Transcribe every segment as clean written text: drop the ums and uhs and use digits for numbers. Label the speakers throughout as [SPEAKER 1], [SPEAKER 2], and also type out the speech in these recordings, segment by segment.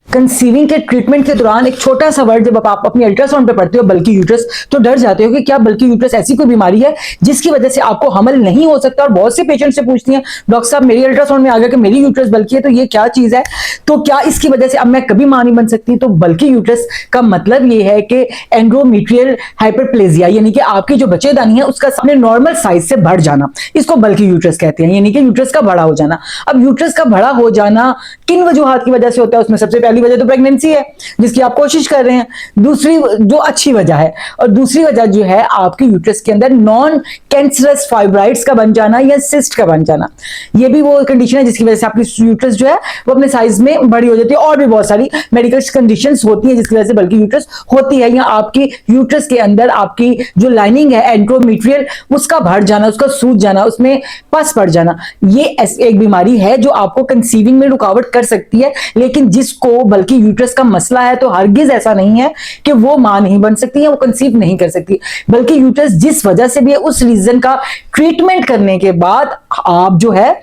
[SPEAKER 1] Conceiving के treatment के दौरान एक छोटा सा वर्ड जब आप अपनी अल्ट्रासाउंड पे पढ़ते हो बल्कि यूट्रस, तो डर जाते हो कि क्या बल्कि यूट्रस ऐसी कोई बीमारी है जिसकी वजह से आपको हमल नहीं हो सकता। और बहुत से पेशेंट से पूछती हैं, डॉक्टर साहब मेरी अल्ट्रासाउंड में आ गया कि मेरी यूट्रस बल्कि है, तो ये क्या चीज है, तो क्या इसकी वजह से अब मैं कभी मां नहीं बन सकती। तो बल्कि यूट्रस का मतलब ये है कि एंड्रोमेट्रियल हाइपरप्लेजिया, यानी कि आपकी जो बच्चेदानी है उसका अपने नॉर्मल साइज से बढ़ जाना, इसको बल्कि यूट्रस कहते हैं, यानी कि यूट्रस का बड़ा हो जाना। अब यूट्रस का बड़ा हो जाना किन वजूहात की वजह से होता है, उसमें सबसे पहली वजह तो प्रेगनेंसी है जिसकी आप कोशिश कर रहे हैं, दूसरी जो अच्छी वजह है, और दूसरी वजह जो है आपके यूट्रस के अंदर नॉन कैंसरस फाइब्राइड्स का बन जाना या सिस्ट का बन जाना। ये भी वो कंडीशन है जिसकी वजह से आपकी यूट्रस जो है वो अपने साइज में बड़ी हो जाती है। और भी बहुत सारी मेडिकल कंडीशंस होती है जिसकी वजह से बल्कि यूट्रस होती है, या आपकी यूट्रस के अंदर आपकी जो लाइनिंग है एंड्रोमेट्रियल उसका भर जाना, उसका सूज जाना, उसमें पस पड़ जाना। ये एक बीमारी है जो आपको कंसीविंग में रुकावट कर सकती है, लेकिन जिसको बल्कि यूट्रस का मसला है तो हरगिज ऐसा नहीं है कि वो मां नहीं बन सकती है, वो कंसीव नहीं कर सकती। बल्कि यूट्रस जिस वजह से भी है उस रीजन का ट्रीटमेंट करने के बाद आप जो है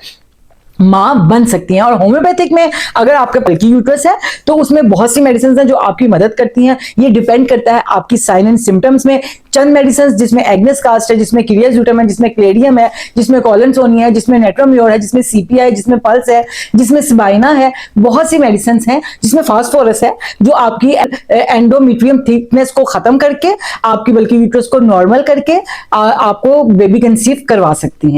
[SPEAKER 1] मां बन सकती हैं। और होम्योपैथिक में अगर आपका बल्कि यूट्रस है तो उसमें बहुत सी मेडिसिन हैं जो आपकी मदद करती हैं। ये डिपेंड करता है आपकी साइन एंड सिम्टम्स में। चंद मेडिसिन जिसमें एग्नेस कास्ट है, जिसमें क्रियाजुटम है, जिसमें क्लेडियम है, जिसमें कॉलनसोनिया है, जिसमें नेट्रोम्योर है, जिसमें सीपीआई है, जिसमें पल्स है, जिसमें स्बाइना है, बहुत सी मेडिसिन हैं, जिसमें फास्फोरस है जो आपकी एंडोमेट्रियम थिकनेस को खत्म करके आपकी बल्कि यूट्रस को नॉर्मल करके आपको बेबी कंसीव करवा सकती हैं।